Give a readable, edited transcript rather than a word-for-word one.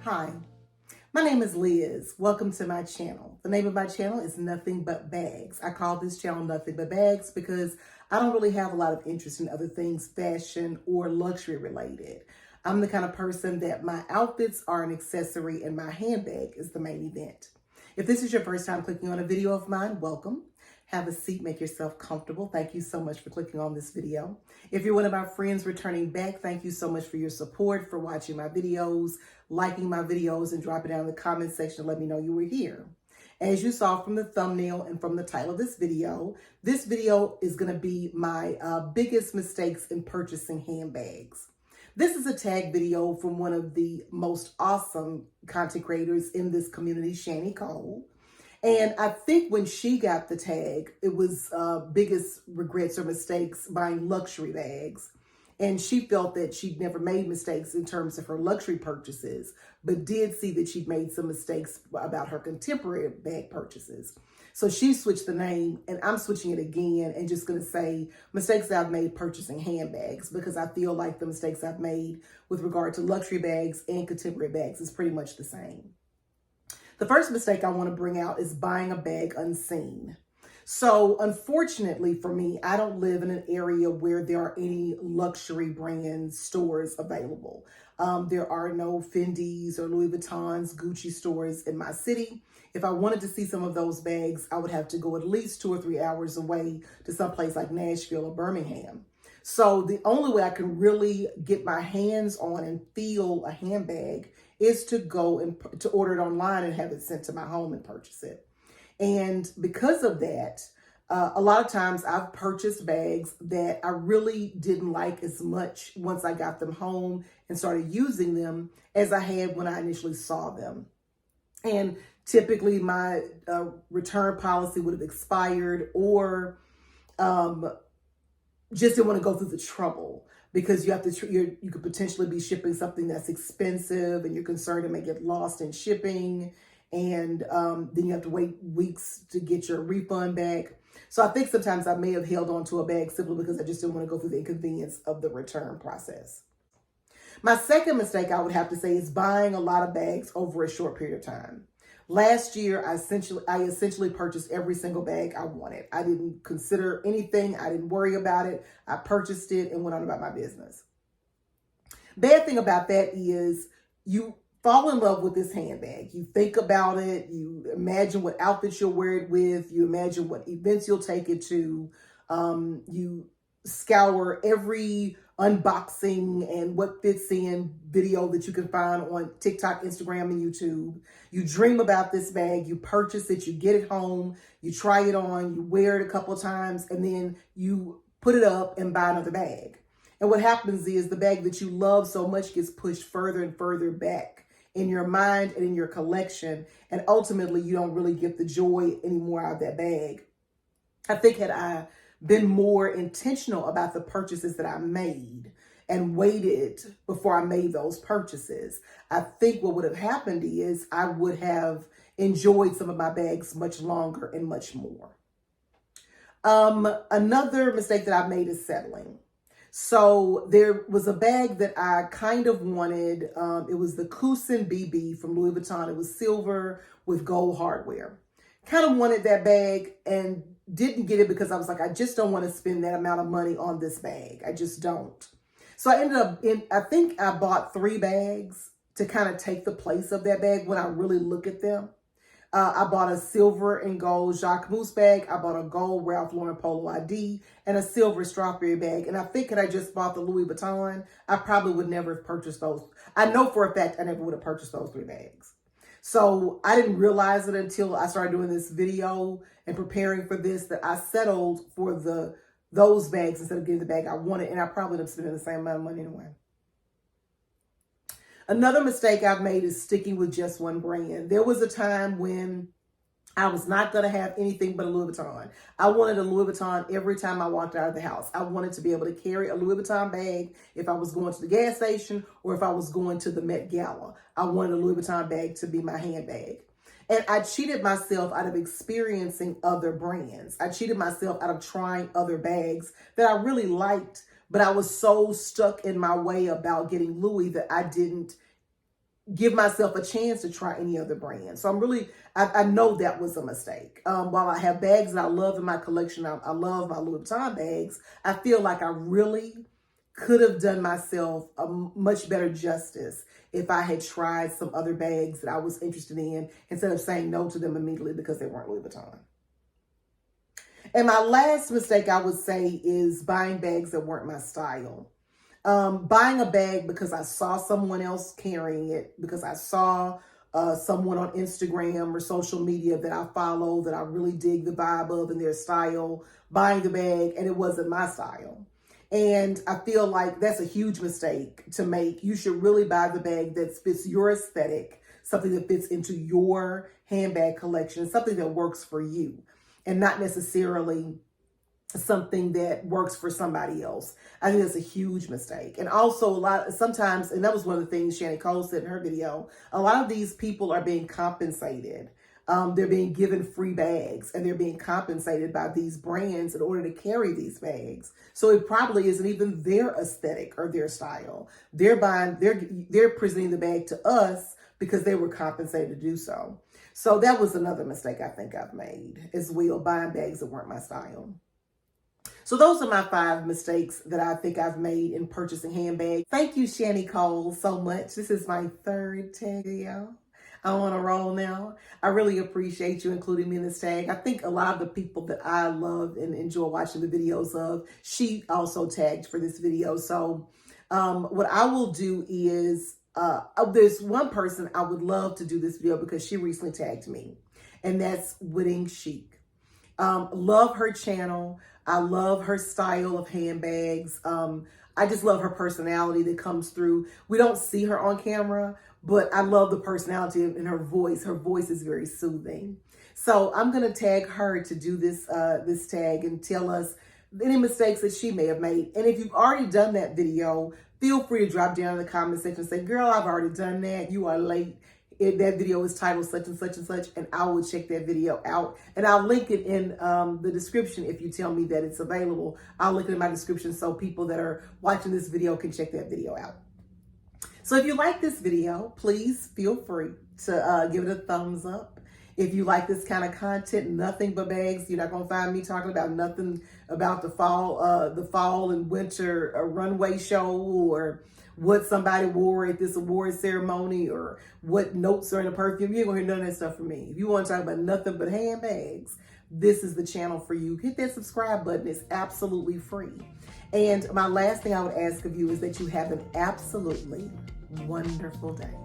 Hi, my name is Liz. Welcome to my channel. The name of my channel is Nothing But Bags. I call this channel Nothing But Bags because I don't really have a lot of interest in other things fashion or luxury related. I'm the kind of person that my outfits are an accessory and my handbag is the main event. If this is your first time clicking on a video of mine, welcome. Have a seat, make yourself comfortable. Thank you so much for clicking on this video. If you're one of my friends returning back, thank you so much for your support, for watching my videos, liking my videos, and dropping down in the comment section to let me know you were here. As you saw from the thumbnail and from the title of this video is going to be my biggest mistakes in purchasing handbags. This is a tag video from one of the most awesome content creators in this community, Shani Cole. And I think when she got the tag, it was biggest regrets or mistakes buying luxury bags. And she felt that she'd never made mistakes in terms of her luxury purchases, but did see that she'd made some mistakes about her contemporary bag purchases. So she switched the name, and I'm switching it again and just going to say mistakes I've made purchasing handbags, because I feel like the mistakes I've made with regard to luxury bags and contemporary bags is pretty much the same. The first mistake I want to bring out is buying a bag unseen. So unfortunately for me, I don't live in an area where there are any luxury brand stores available. There are no Fendi's or Louis Vuitton's, Gucci stores in my city. If I wanted to see some of those bags, I would have to go at least 2 or 3 hours away to someplace like Nashville or Birmingham. So the only way I can really get my hands on and feel a handbag is to go and to order it online and have it sent to my home and purchase it. And because of that, a lot of times I've purchased bags that I really didn't like as much once I got them home and started using them as I had when I initially saw them. And typically my return policy would have expired, or just didn't want to go through the trouble, because you have to, you could potentially be shipping something that's expensive and you're concerned it may get lost in shipping. And then you have to wait weeks to get your refund back. So I think sometimes I may have held on to a bag simply because I just didn't want to go through the inconvenience of the return process. My second mistake I would have to say is buying a lot of bags over a short period of time. Last year, I essentially purchased every single bag I wanted. I didn't consider anything. I didn't worry about it. I purchased it and went on about my business. Bad thing about that is you fall in love with this handbag. You think about it. You imagine what outfits you'll wear it with. You imagine what events you'll take it to. You scour every unboxing and what fits in video that you can find on TikTok, Instagram, and YouTube. You dream about this bag, you purchase it, you get it home, you try it on, you wear it a couple of times, and then you put it up and buy another bag. And what happens is the bag that you love so much gets pushed further and further back in your mind and in your collection. And ultimately, you don't really get the joy anymore out of that bag. I think had I been more intentional about the purchases that I made and waited before I made those purchases, I think what would have happened is I would have enjoyed some of my bags much longer and much more. Another mistake that I made is settling. So there was a bag that I kind of wanted. It was the Cousin BB from Louis Vuitton. It was silver with gold hardware. Kind of wanted that bag and didn't get it because I was like, I just don't want to spend that amount of money on this bag. I just don't. So I ended up I think I bought 3 bags to kind of take the place of that bag when I really look at them. I bought a silver and gold Jacques Mousse bag. I bought a gold Ralph Lauren Polo ID and a silver strawberry bag. And I think had I just bought the Louis Vuitton, I probably would never have purchased those. I know for a fact I never would have purchased those 3 bags. So I didn't realize it until I started doing this video and preparing for this that I settled for those bags instead of getting the bag I wanted. And I probably ended up spending the same amount of money anyway. Another mistake I've made is sticking with just one brand. There was a time when I was not going to have anything but a Louis Vuitton. I wanted a Louis Vuitton every time I walked out of the house. I wanted to be able to carry a Louis Vuitton bag if I was going to the gas station or if I was going to the Met Gala. I wanted a Louis Vuitton bag to be my handbag. And I cheated myself out of experiencing other brands. I cheated myself out of trying other bags that I really liked, but I was so stuck in my way about getting Louis that I didn't give myself a chance to try any other brand. So I know that was a mistake. While I have bags that I love in my collection, I love my Louis Vuitton bags, I feel like I really could have done myself a much better justice if I had tried some other bags that I was interested in instead of saying no to them immediately because they weren't Louis Vuitton. And my last mistake I would say is buying bags that weren't my style. Buying a bag because I saw someone else carrying it, because I saw someone on Instagram or social media that I follow that I really dig the vibe of and their style, buying the bag, and it wasn't my style. And I feel like that's a huge mistake to make. You should really buy the bag that fits your aesthetic, something that fits into your handbag collection, something that works for you, and not necessarily something that works for somebody else. I think that's a huge mistake. And also sometimes, and that was one of the things Shani Cole said in her video, a lot of these people are being compensated. They're being given free bags and they're being compensated by these brands in order to carry these bags. So it probably isn't even their aesthetic or their style. They're presenting the bag to us because they were compensated to do so. So that was another mistake I think I've made as well, buying bags that weren't my style. So those are my 5 mistakes that I think I've made in purchasing handbags. Thank you, Shani Cole, so much. This is my 3rd tag video. I'm on a roll now. I really appreciate you including me in this tag. I think a lot of the people that I love and enjoy watching the videos of, she also tagged for this video. So what I will do is, there's one person I would love to do this video because she recently tagged me, and that's Wedding Chic. Love her channel. I love her style of handbags. I just love her personality that comes through. We don't see her on camera, but I love the personality in her voice. Her voice is very soothing. So I'm going to tag her to do this, this tag and tell us any mistakes that she may have made. And if you've already done that video, feel free to drop down in the comment section and say, girl, I've already done that. You are late. That video is titled such and such and such, and I will check that video out. And I'll link it in the description if you tell me that it's available. I'll link it in my description so people that are watching this video can check that video out. So if you like this video, please feel free to give it a thumbs up. If you like this kind of content, nothing but bags, you're not going to find me talking about nothing about the fall and winter runway show or what somebody wore at this award ceremony or what notes are in a perfume. You ain't gonna hear none of that stuff from me. If you want to talk about nothing but handbags, this is the channel for you. Hit that subscribe button. It's absolutely free. And my last thing I would ask of you is that you have an absolutely wonderful day.